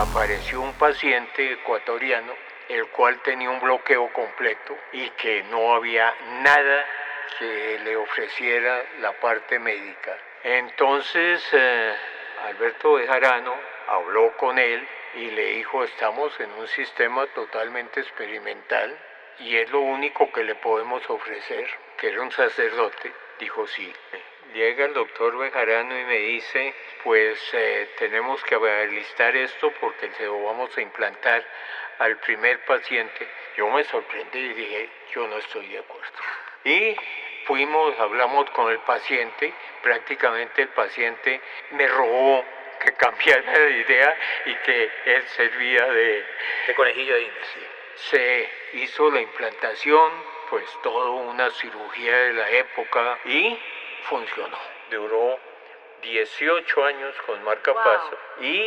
apareció un paciente ecuatoriano el cual tenía un bloqueo completo y que no había nada que le ofreciera la parte médica. Entonces Alberto Bejarano habló con él y le dijo: estamos en un sistema totalmente experimental y es lo único que le podemos ofrecer, que era un sacerdote. Dijo: sí. Llega el doctor Bejarano y me dice: pues tenemos que alistar esto porque se lo vamos a implantar al primer paciente. Yo me sorprendí y dije: yo no estoy de acuerdo. Y hablamos con el paciente. Prácticamente el paciente me rogó que cambiara de idea y que él servía de conejillo de indias. Sí. Se hizo la implantación, pues toda una cirugía de la época y funcionó. Duró 18 años con marcapaso y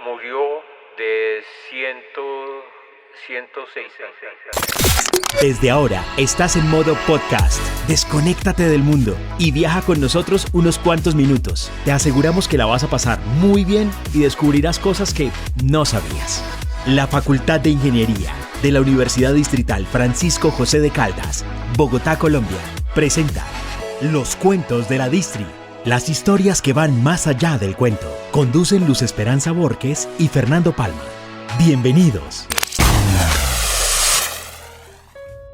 murió de 106 años. Desde ahora estás en modo podcast. Desconéctate del mundo y viaja con nosotros unos cuantos minutos. Te aseguramos que la vas a pasar muy bien y descubrirás cosas que no sabías. La Facultad de Ingeniería de la Universidad Distrital Francisco José de Caldas, Bogotá, Colombia, presenta Los Cuentos de la Distri. Las historias que van más allá del cuento. Conducen Luz Esperanza Borges y Fernando Palma. Bienvenidos.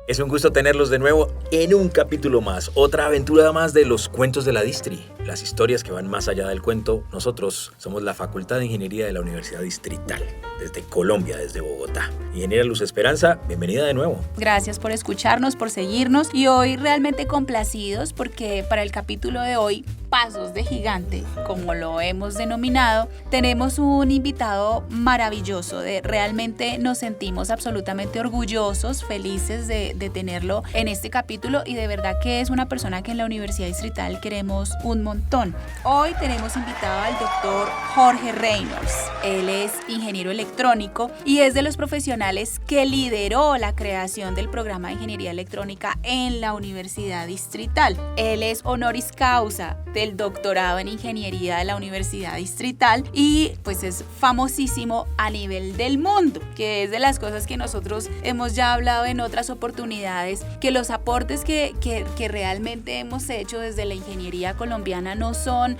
Es un gusto tenerlos de nuevo en un capítulo más, otra aventura más de los cuentos de la Distri, las historias que van más allá del cuento. Nosotros somos la Facultad de Ingeniería de la Universidad Distrital, desde Colombia, desde Bogotá. Ingeniera Luz Esperanza, bienvenida de nuevo. Gracias por escucharnos, por seguirnos y hoy realmente complacidos porque para el capítulo de hoy, Pasos de Gigante, como lo hemos denominado, tenemos un invitado maravilloso. Realmente nos sentimos absolutamente orgullosos, felices de tenerlo en este capítulo y de verdad que es una persona que en la Universidad Distrital queremos un montón. Hoy tenemos invitado al doctor Jorge Reynolds. Él es ingeniero electrónico y es de los profesionales que lideró la creación del programa de ingeniería electrónica en la Universidad Distrital. Él es honoris causa del doctorado en ingeniería de la Universidad Distrital y pues es famosísimo a nivel del mundo, que es de las cosas que nosotros hemos ya hablado en otras oportunidades, que los aportes que realmente hemos hecho desde la ingeniería colombiana no son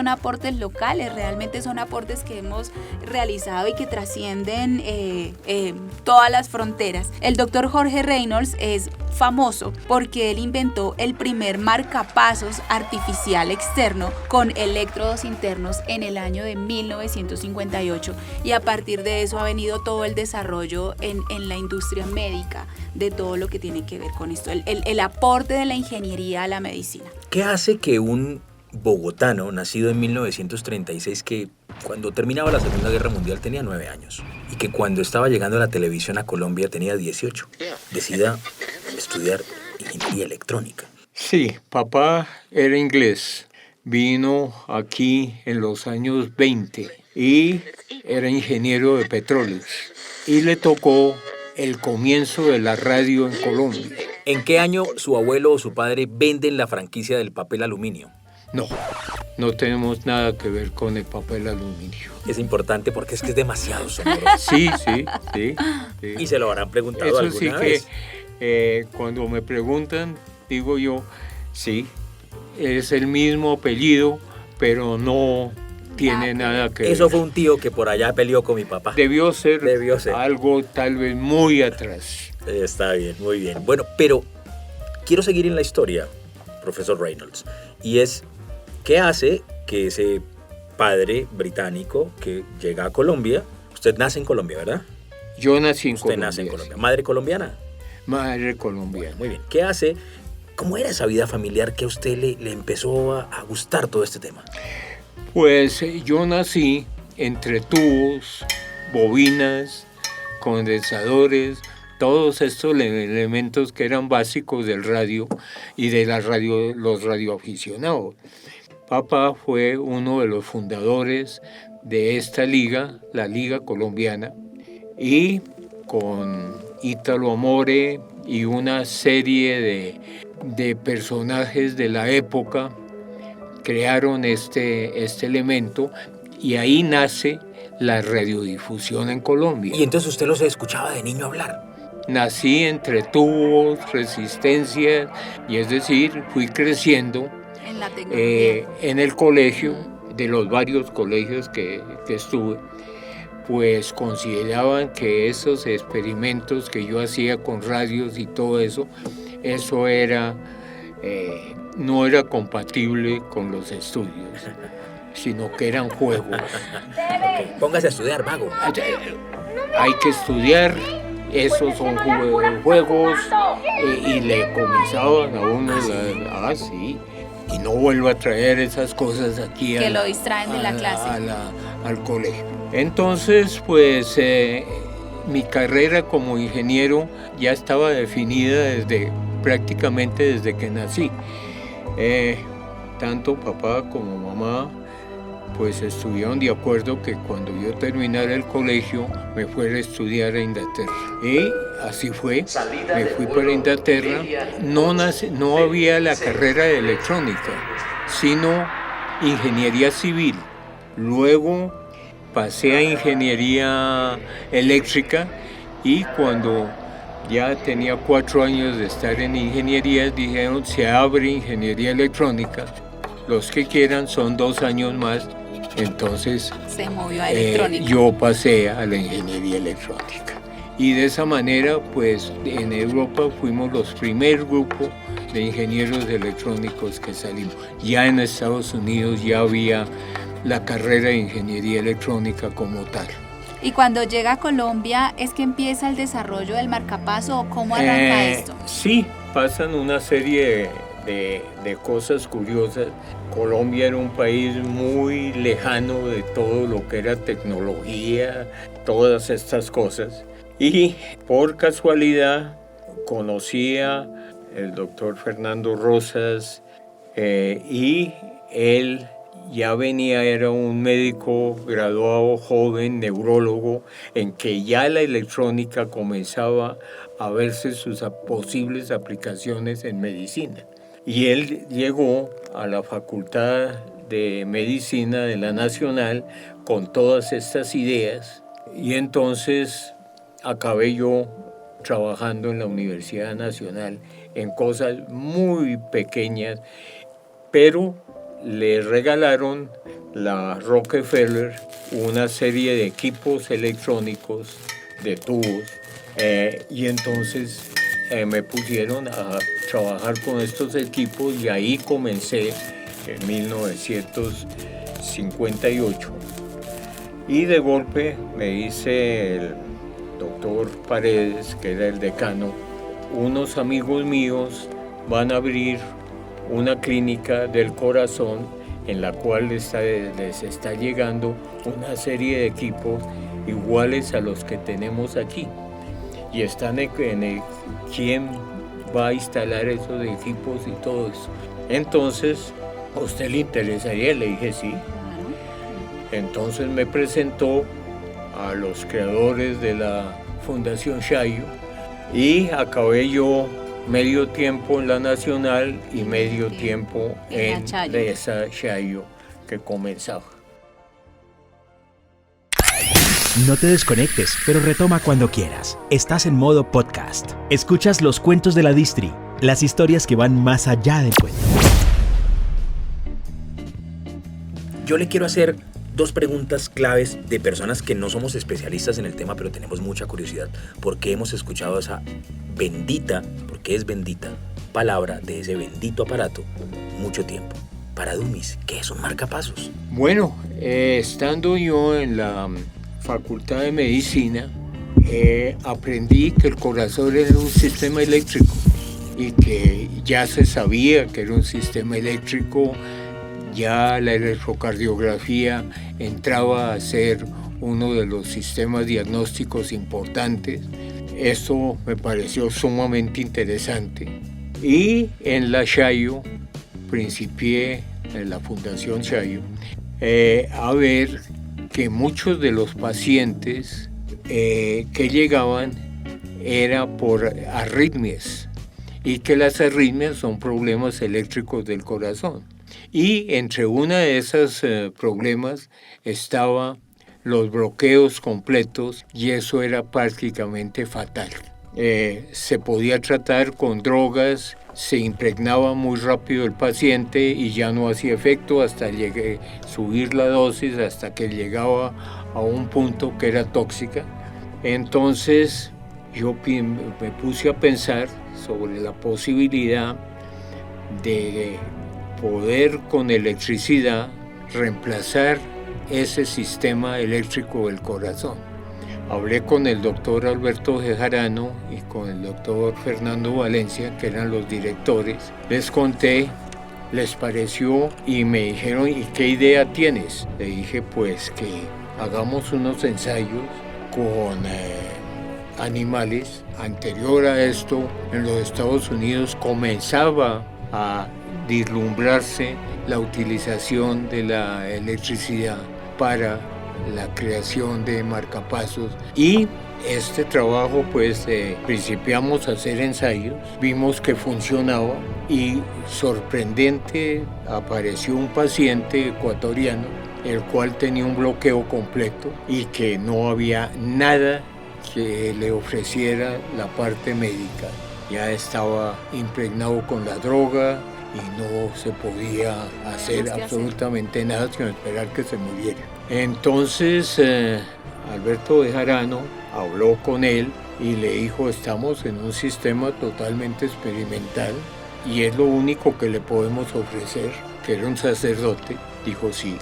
aportes locales, realmente son aportes que hemos realizado y que trascienden todas las fronteras. El doctor Jorge Reynolds es famoso porque él inventó el primer marcapasos artificial externo con electrodos internos en el año de 1958 y a partir de eso ha venido todo el desarrollo en la industria médica de todo lo que tiene que ver con esto, el aporte de la ingeniería a la medicina. ¿Qué hace que un bogotano nacido en 1936, que cuando terminaba la Segunda Guerra Mundial tenía 9 años y que cuando estaba llegando a la televisión a Colombia tenía 18, decida estudiar ingeniería electrónica? Sí, papá era inglés, vino aquí en los años 20 y era ingeniero de petróleos y le tocó el comienzo de la radio en Colombia. ¿En qué año su abuelo o su padre venden la franquicia del papel aluminio? No tenemos nada que ver con el papel aluminio. Es importante porque es que es demasiado sonoro. Sí. Y se lo habrán preguntado Eso alguna sí vez. Que cuando me preguntan, digo yo, sí, es el mismo apellido, pero no tiene nada que ver. Eso fue un tío que por allá peleó con mi papá. Debió ser algo tal vez muy atrás. Está bien, muy bien. Bueno, pero quiero seguir en la historia, profesor Reynolds, y es, ¿qué hace que ese padre británico que llega a Colombia? Usted nace en Colombia, ¿verdad? Yo nací en Colombia. Usted nace en Colombia. ¿Madre colombiana? Madre colombiana. Bueno, muy bien. ¿Qué hace? ¿Cómo era esa vida familiar que a usted le empezó a gustar todo este tema? Pues yo nací entre tubos, bobinas, condensadores, todos estos elementos que eran básicos del radio y de los radioaficionados. Papá fue uno de los fundadores de esta liga, la Liga Colombiana, y con Ítalo Amore y una serie de personajes de la época crearon este elemento y ahí nace la radiodifusión en Colombia. Y entonces usted los escuchaba de niño hablar. Nací entre tubos, resistencias, y es decir, fui creciendo En la tecnología. en el colegio, de los varios colegios que estuve, pues consideraban que esos experimentos que yo hacía con radios y todo eso era, no era compatible con los estudios, sino que eran juegos. Okay. Póngase a estudiar, vago. Hay que estudiar, esos son juegos, y le comenzaban a uno, sí, y no vuelvo a traer esas cosas aquí Que lo distraen de la clase. al colegio. Entonces, pues mi carrera como ingeniero ya estaba definida prácticamente desde que nací. Tanto papá como mamá pues estuvieron de acuerdo que cuando yo terminara el colegio me fuera a estudiar a Inglaterra. Y así fue, me fui para Inglaterra. No había la carrera de electrónica, sino ingeniería civil. Luego pasé a ingeniería eléctrica y cuando ya tenía 4 años de estar en ingeniería, dijeron, se abre ingeniería electrónica. Los que quieran son 2 años más. Entonces Se movió a electrónica. yo pasé a la ingeniería electrónica. Y de esa manera, pues en Europa fuimos los primer grupo de ingenieros electrónicos que salimos. Ya en Estados Unidos ya había la carrera de ingeniería electrónica como tal. Y cuando llega a Colombia, ¿es que empieza el desarrollo del marcapaso o cómo arranca esto? Sí, pasan una serie de cosas curiosas. Colombia era un país muy lejano de todo lo que era tecnología, todas estas cosas. Y por casualidad conocí al doctor Fernando Rosas y él ya era un médico graduado joven, neurólogo, en que ya la electrónica comenzaba a verse sus posibles aplicaciones en medicina. Y él llegó a la Facultad de Medicina de la Nacional con todas estas ideas y entonces acabé yo trabajando en la Universidad Nacional en cosas muy pequeñas, pero le regalaron la Rockefeller una serie de equipos electrónicos, de tubos, y entonces me pusieron a trabajar con estos equipos y ahí comencé en 1958. Y de golpe me dice el doctor Paredes, que era el decano, unos amigos míos van a abrir una clínica del corazón en la cual les está llegando una serie de equipos iguales a los que tenemos aquí. Y están quién va a instalar esos equipos y todo eso. Entonces, ¿a usted le interesaría? Le dije sí. Entonces me presentó a los creadores de la Fundación Chayo y acabé yo medio tiempo en la Nacional y medio tiempo en esa Chayo que comenzaba. No te desconectes, pero retoma cuando quieras. Estás en modo podcast. Escuchas los cuentos de la Distri, las historias que van más allá del cuento. Yo le quiero hacer 2 preguntas claves de personas que no somos especialistas en el tema, pero tenemos mucha curiosidad, porque hemos escuchado esa bendita, porque es bendita, palabra de ese bendito aparato mucho tiempo. Para Dummies, ¿qué es un marcapasos? Bueno, estando yo en la Facultad de Medicina, aprendí que el corazón era un sistema eléctrico y que ya se sabía que era un sistema eléctrico. Ya la electrocardiografía entraba a ser uno de los sistemas diagnósticos importantes. Esto me pareció sumamente interesante. Y en la Chayo, principié en la Fundación Chayo, a ver que muchos de los pacientes que llegaban era por arritmias y que las arritmias son problemas eléctricos del corazón. Y entre una de esos problemas estaba los bloqueos completos y eso era prácticamente fatal. Se podía tratar con drogas, se impregnaba muy rápido el paciente y ya no hacía efecto hasta subir la dosis hasta que llegaba a un punto que era tóxica. Entonces yo me puse a pensar sobre la posibilidad de poder con electricidad reemplazar ese sistema eléctrico del corazón. Hablé con el doctor Alberto Bejarano y con el doctor Fernando Valencia, que eran los directores. Les conté, les pareció y me dijeron, ¿y qué idea tienes? Le dije, pues que hagamos unos ensayos con animales. Anterior a esto, en los Estados Unidos comenzaba a vislumbrarse la utilización de la electricidad para la creación de marcapasos y este trabajo pues principiamos a hacer ensayos, vimos que funcionaba y sorprendente apareció un paciente ecuatoriano el cual tenía un bloqueo completo y que no había nada que le ofreciera la parte médica, ya estaba impregnado con la droga y no se podía hacer absolutamente nada sino esperar que se muriera. Entonces Alberto Bejarano habló con él y le dijo, estamos en un sistema totalmente experimental y es lo único que le podemos ofrecer, que era un sacerdote, dijo sí.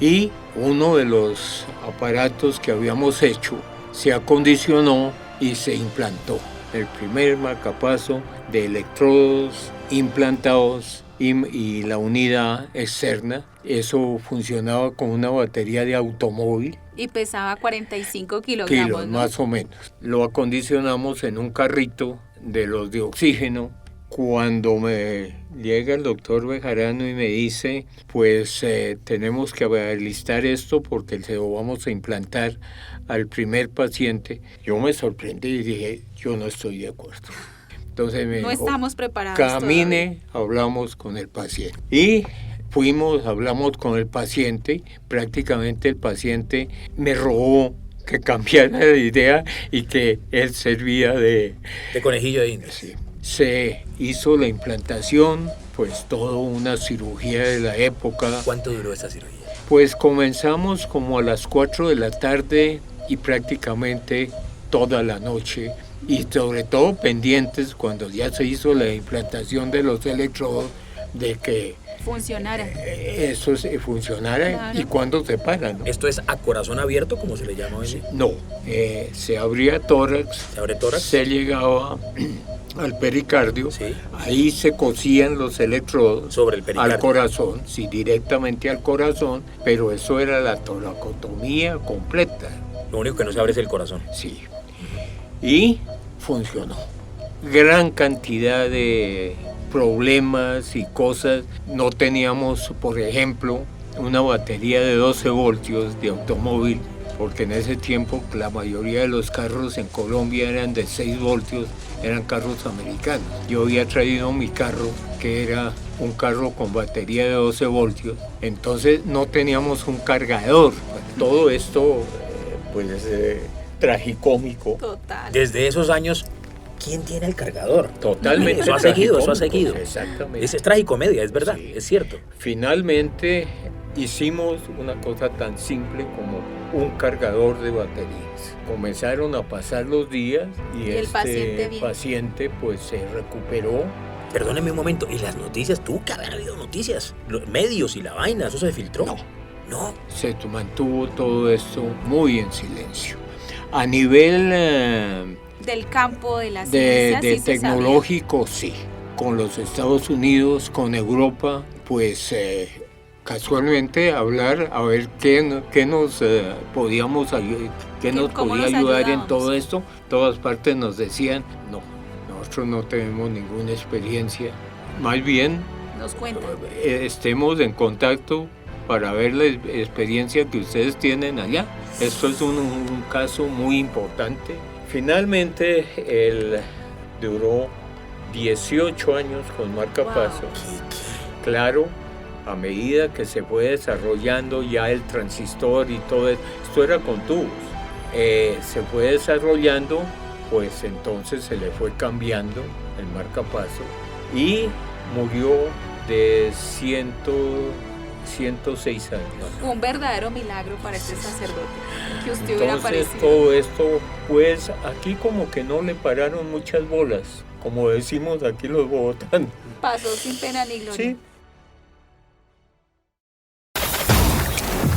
Y uno de los aparatos que habíamos hecho se acondicionó y se implantó. El primer marcapaso de electrodos implantados y la unidad externa. Eso funcionaba con una batería de automóvil. Y pesaba 45 kilogramos, ¿no? Más o menos. Lo acondicionamos en un carrito de los de oxígeno. Cuando me llega el doctor Bejarano y me dice, pues tenemos que alistar esto porque se lo vamos a implantar al primer paciente, yo me sorprendí y dije, yo no estoy de acuerdo. Entonces me dijo, estamos preparados. Camine, hablamos con el paciente. Y hablamos con el paciente, prácticamente el paciente me rogó que cambiara de idea y que él servía de conejillo de indias. Sí. Se hizo la implantación, pues toda una cirugía de la época. ¿Cuánto duró esa cirugía? Pues comenzamos como a las 4 de la tarde y prácticamente toda la noche. Y sobre todo pendientes cuando ya se hizo la implantación de los electrodos de que funcionara. Eso funcionara, claro. Y cuando se paran, ¿no? ¿Esto es a corazón abierto, como se le llama hoy? Sí, no, se abría tórax. ¿Se abre tórax? Se llegaba al pericardio, sí. Ahí se cosían los electrodos sobre el pericardio, al corazón, sí, directamente al corazón, pero eso era la toracotomía completa. Lo único que no se abre es el corazón. Sí, y funcionó. Gran cantidad de problemas y cosas. No teníamos, por ejemplo, una batería de 12 voltios de automóvil, porque en ese tiempo la mayoría de los carros en Colombia eran de 6 voltios, eran carros americanos. Yo había traído mi carro, que era un carro con batería de 12 voltios, entonces no teníamos un cargador. Todo esto, tragicómico. Total. Desde esos años, ¿quién tiene el cargador? Totalmente. Eso ha seguido. Exactamente. Es tragicomedia, es verdad, sí. Es cierto. Finalmente hicimos una cosa tan simple como un cargador de baterías. Comenzaron a pasar los días y el paciente pues se recuperó. Perdóneme un momento, ¿y las noticias? Tuvo que haber habido noticias, los medios y la vaina, ¿eso se filtró? No. Se mantuvo todo esto muy en silencio. A nivel del campo de la ciencia, de tecnológico, sí. Con los Estados Unidos, con Europa, pues casualmente hablar a ver qué nos podíamos qué nos podía ayudar en todo esto. Todas partes nos decían, no, nosotros no tenemos ninguna experiencia. Más bien, nos cuentan. Estemos en contacto para ver la experiencia que ustedes tienen allá. Esto es un caso muy importante. Finalmente, él duró 18 años con marcapasos. Wow. Claro, A medida que se fue desarrollando ya el transistor y todo esto era con tubos, se fue desarrollando, pues entonces se le fue cambiando el marcapaso y murió de 106 años. Un verdadero milagro para este sacerdote que usted hubiera Entonces aparecido. todo esto, pues aquí como que no le pararon muchas bolas, como decimos aquí los bogotanos. Pasó sin pena ni gloria. Sí.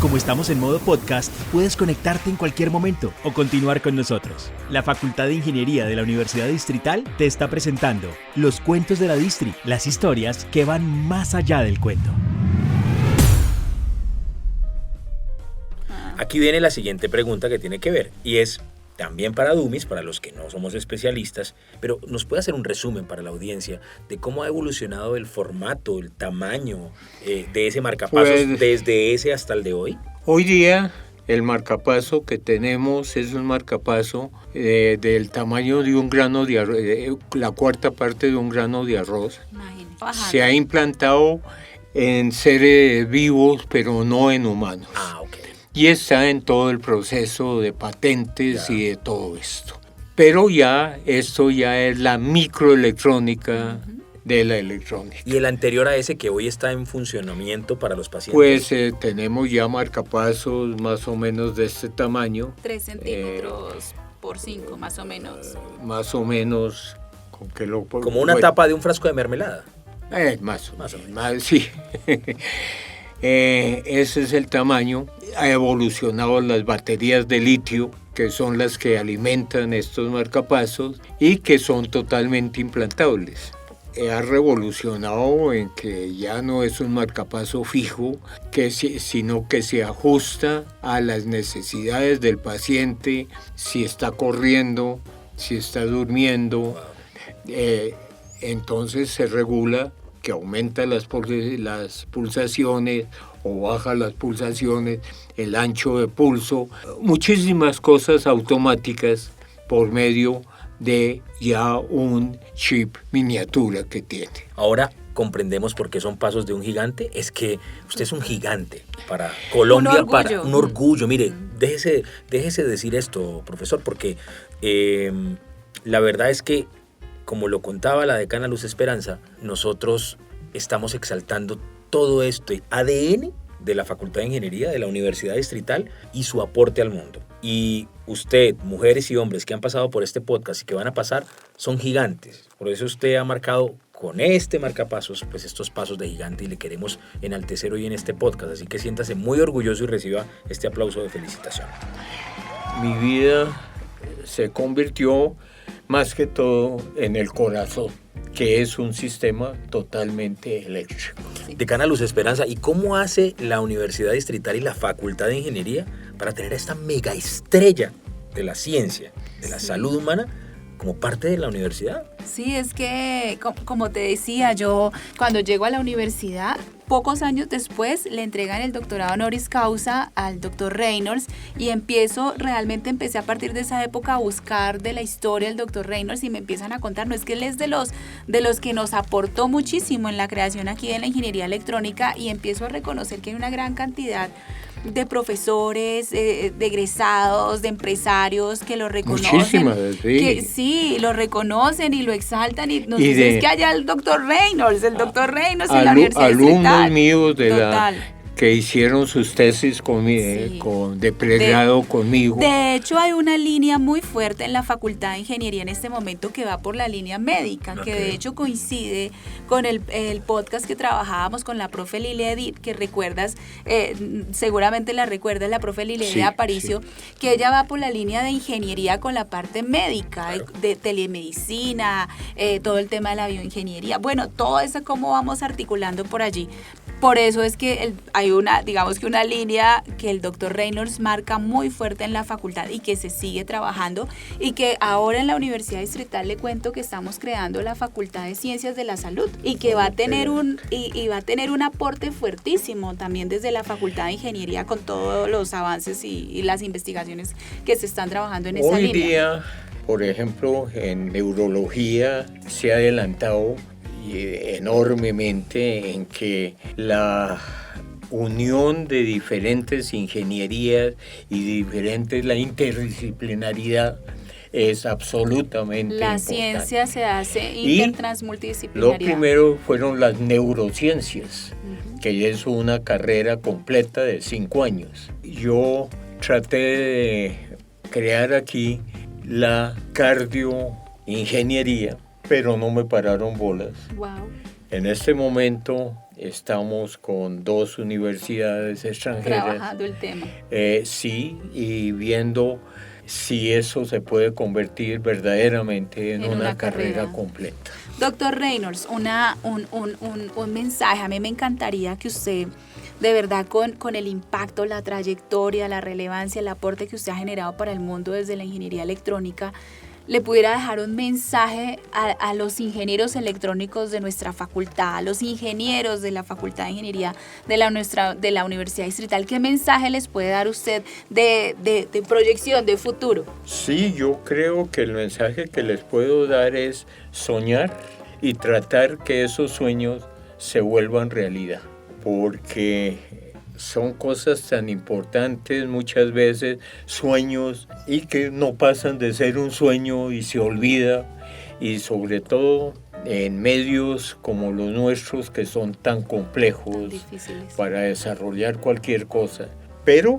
Como estamos en modo podcast, puedes conectarte en cualquier momento o continuar con nosotros. La Facultad de Ingeniería de la Universidad Distrital te está presentando Los Cuentos de la Distri, las historias que van más allá del cuento. Aquí viene la siguiente pregunta que tiene que ver, y es también para dummies, para los que no somos especialistas, pero ¿nos puede hacer un resumen para la audiencia de cómo ha evolucionado el formato, el tamaño de ese marcapasos Pues, desde ese hasta el de hoy? Hoy día el marcapaso que tenemos es un marcapaso del tamaño de un grano de arroz, la cuarta parte de un grano de arroz. Imagínese. Se ha implantado en seres vivos, pero no en humanos. Ah, ok. Y está en todo el proceso de patentes Ya. y de todo esto. Pero esto ya es la microelectrónica de la electrónica. ¿Y el anterior a ese que hoy está en funcionamiento para los pacientes? Pues tenemos ya marcapasos más o menos de este tamaño. 3 centímetros por 5, más o menos. Más o menos con que lo Como una bueno, tapa de un frasco de mermelada. más o Más o menos, sí. Ese es el tamaño. Ha evolucionado las baterías de litio, que son las que alimentan estos marcapasos y que son totalmente implantables. Ha revolucionado en que ya no es un marcapaso fijo, sino que se ajusta a las necesidades del paciente, si está corriendo, si está durmiendo. Entonces se regula que aumenta las pulsaciones o baja las pulsaciones, el ancho de pulso, muchísimas cosas automáticas por medio de ya un chip miniatura que tiene. Ahora comprendemos por qué son pasos de un gigante. Es que usted es un gigante para Colombia, Un orgullo. para un orgullo. Mire, déjese decir esto, profesor, porque la verdad es que, como lo contaba la decana Luz Esperanza, nosotros estamos exaltando todo esto, ADN de la Facultad de Ingeniería de la Universidad Distrital y su aporte al mundo. Y usted, mujeres y hombres que han pasado por este podcast y que van a pasar, son gigantes. Por eso usted ha marcado con este marcapasos, pues estos pasos de gigante, y le queremos enaltecer hoy en este podcast. Así que siéntase muy orgulloso y reciba este aplauso de felicitación. Mi vida se convirtió más que todo en el corazón, que es un sistema totalmente eléctrico. Decana Luz Esperanza, ¿y cómo hace la Universidad Distrital y la Facultad de Ingeniería para tener a esta mega estrella de la ciencia, de la salud humana, como parte de la universidad? Sí, es que, como te decía, yo cuando llego a la universidad, pocos años después le entregan el doctorado honoris causa al doctor Reynolds y empecé a partir de esa época a buscar de la historia del doctor Reynolds y me empiezan a contar, no es que él es de los que nos aportó muchísimo en la creación aquí de la ingeniería electrónica, y empiezo a reconocer que hay una gran cantidad de profesores, de egresados, de empresarios que lo reconocen. Muchísimas, sí. Que sí, lo reconocen y lo exaltan y nos Y dicen, es que allá el doctor Reynolds en la Universidad alumnos Distrital. míos Total. que hicieron sus tesis Sí. de pregrado conmigo. De hecho, hay una línea muy fuerte en la Facultad de Ingeniería en este momento que va por la línea médica, que de hecho coincide con el podcast que trabajábamos con la profe Lilia Edith, que recuerdas, seguramente la recuerdas, la profe Lilia Edith Sí, Aparicio, que ella va por la línea de ingeniería con la parte médica, de telemedicina, todo el tema de la bioingeniería. Bueno, todo eso cómo vamos articulando por allí. Por eso es que hay una línea que el doctor Reynolds marca muy fuerte en la facultad y que se sigue trabajando, y que ahora en la Universidad Distrital le cuento que estamos creando la Facultad de Ciencias de la Salud y que va a tener un aporte fuertísimo también desde la Facultad de Ingeniería con todos los avances y las investigaciones que se están trabajando en esa Hoy línea. día, por ejemplo, en neurología se ha adelantado enormemente en que la unión de diferentes ingenierías y la interdisciplinaridad es absolutamente la importante. Ciencia se hace Y intertransmultidisciplinaria. lo primero fueron las neurociencias, que es una carrera completa de 5 años. Yo traté de crear aquí la cardioingeniería, pero no me pararon bolas. Wow. En este momento estamos con 2 universidades extranjeras. Trabajando el tema. Sí, y viendo si eso se puede convertir verdaderamente en una carrera completa. Doctor Reynolds, un mensaje. A mí me encantaría que usted, de verdad, con el impacto, la trayectoria, la relevancia, el aporte que usted ha generado para el mundo desde la ingeniería electrónica, le pudiera dejar un mensaje a los ingenieros electrónicos de nuestra facultad, a los ingenieros de la Facultad de Ingeniería de la Universidad Distrital. ¿Qué mensaje les puede dar usted de proyección, de futuro? Sí, yo creo que el mensaje que les puedo dar es soñar y tratar que esos sueños se vuelvan realidad, porque son cosas tan importantes muchas veces, sueños, y que no pasan de ser un sueño y se olvida, y sobre todo en medios como los nuestros, que son tan complejos para desarrollar cualquier cosa. Pero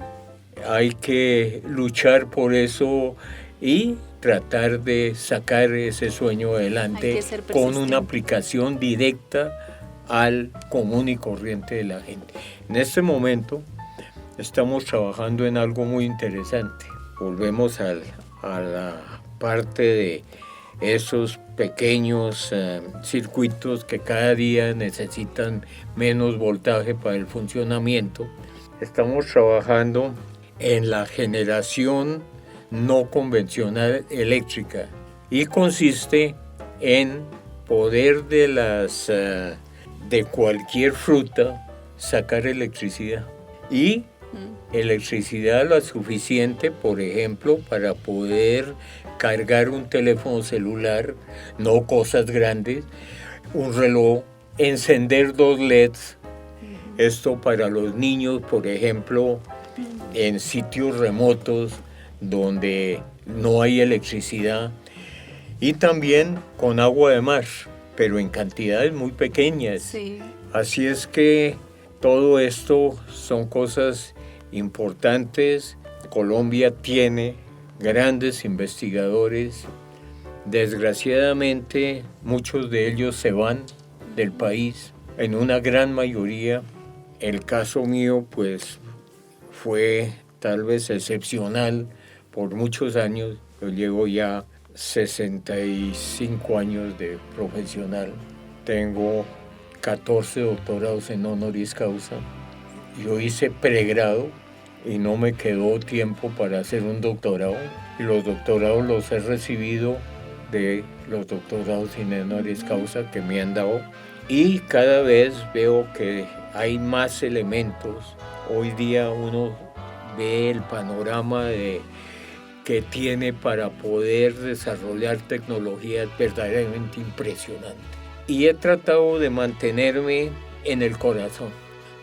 hay que luchar por eso y tratar de sacar ese sueño adelante con una aplicación directa al común y corriente de la gente. En este momento estamos trabajando en algo muy interesante. Volvemos a la parte de esos pequeños circuitos que cada día necesitan menos voltaje para el funcionamiento. Estamos trabajando en la generación no convencional eléctrica y consiste en poder de cualquier fruta sacar electricidad y electricidad la suficiente, por ejemplo, para poder cargar un teléfono celular, no cosas grandes, un reloj, encender 2 LEDs, esto para los niños, por ejemplo, en sitios remotos donde no hay electricidad, y también con agua de mar, pero en cantidades muy pequeñas. Sí. Así es que todo esto son cosas importantes. Colombia tiene grandes investigadores. Desgraciadamente, muchos de ellos se van del país. En una gran mayoría, el caso mío, pues, fue tal vez excepcional por muchos años. Yo llevo ya 65 años de profesional. Tengo 14 doctorados en honoris causa. Yo hice pregrado y no me quedó tiempo para hacer un doctorado. Y los doctorados los he recibido de los doctorados en honoris causa que me han dado. Y cada vez veo que hay más elementos. Hoy día uno ve el panorama que tiene para poder desarrollar tecnologías verdaderamente impresionantes. Y he tratado de mantenerme en el corazón,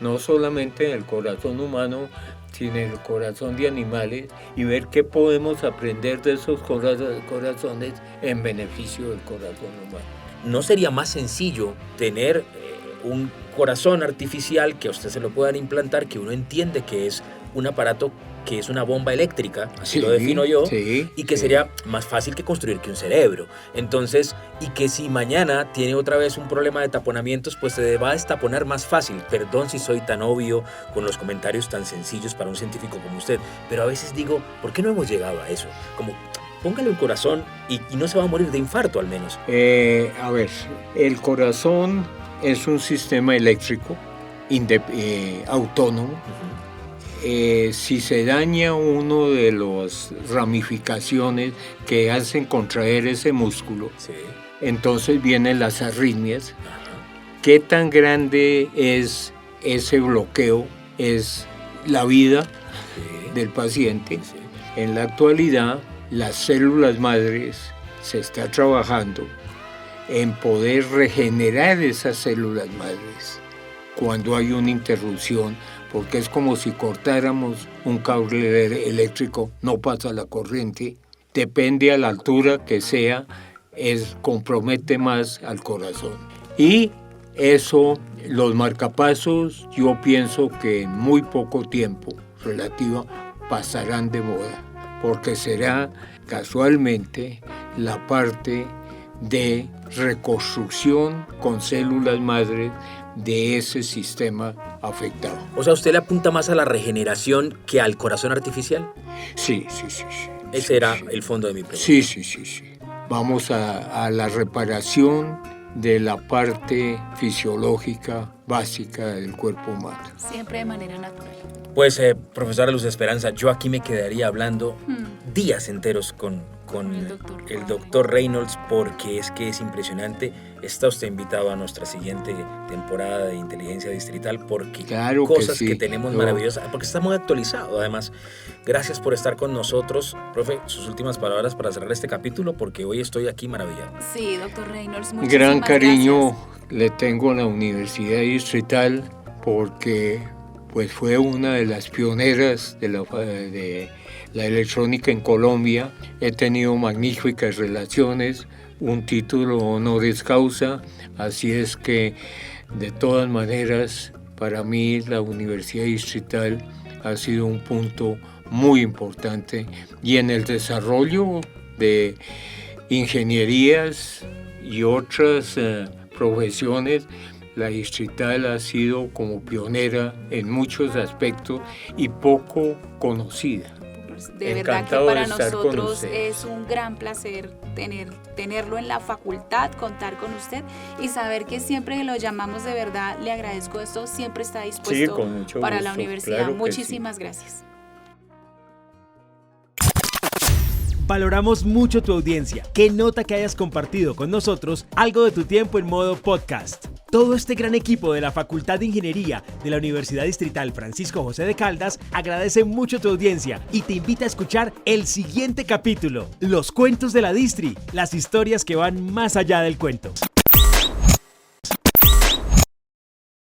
no solamente en el corazón humano, sino en el corazón de animales, y ver qué podemos aprender de esos corazones en beneficio del corazón humano. ¿No sería más sencillo tener un corazón artificial que a usted se lo puedan implantar, que uno entiende que es un aparato que es una bomba eléctrica, así lo defino yo, y que sería más fácil que construir que un cerebro? Entonces, y que si mañana tiene otra vez un problema de taponamientos, pues se va a destaponar más fácil. Perdón si soy tan obvio con los comentarios tan sencillos para un científico como usted, pero a veces digo, ¿por qué no hemos llegado a eso? Como, póngale un corazón y no se va a morir de infarto al menos. A ver, el corazón es un sistema eléctrico autónomo. Si se daña uno de las ramificaciones que hacen contraer ese músculo, entonces vienen las arritmias. ¿Qué tan grande es ese bloqueo? Es la vida del paciente. En la actualidad, las células madres se está trabajando en poder regenerar esas células madres cuando hay una interrupción, porque es como si cortáramos un cable eléctrico, no pasa la corriente, depende a la altura que sea, compromete más al corazón. Y eso, los marcapasos, yo pienso que en muy poco tiempo relativo pasarán de moda, porque será casualmente la parte de reconstrucción con células madres de ese sistema afectado. O sea, ¿usted le apunta más a la regeneración que al corazón artificial? Sí. Ese era el fondo de mi pregunta. Sí. Vamos a la reparación de la parte fisiológica básica del cuerpo humano. Siempre de manera natural. Pues, profesora Luz Esperanza, yo aquí me quedaría hablando días enteros con el doctor Reynolds, porque es que es impresionante. Está usted invitado a nuestra siguiente temporada de Inteligencia Distrital, porque claro cosas que, sí. que tenemos maravillosas, porque está muy actualizado. Además, gracias por estar con nosotros. Profe, sus últimas palabras para cerrar este capítulo, porque hoy estoy aquí maravillado. Sí, doctor Reynolds, muchísimas gran cariño gracias. Le tengo a la Universidad Distrital, porque pues fue una de las pioneras de la electrónica en Colombia. He tenido magníficas relaciones, un título honoris causa, así es que de todas maneras para mí la Universidad Distrital ha sido un punto muy importante, y en el desarrollo de ingenierías y otras profesiones, la Distrital ha sido como pionera en muchos aspectos y poco conocida. De verdad que para nosotros es un gran placer tenerlo en la facultad, contar con usted y saber que siempre que lo llamamos, de verdad le agradezco esto, siempre está dispuesto para gusto, la universidad. Claro, muchísimas gracias. Valoramos mucho tu audiencia. Qué nota que hayas compartido con nosotros algo de tu tiempo en modo podcast. Todo este gran equipo de la Facultad de Ingeniería de la Universidad Distrital Francisco José de Caldas agradece mucho tu audiencia y te invita a escuchar el siguiente capítulo, Los Cuentos de la Distri, las historias que van más allá del cuento.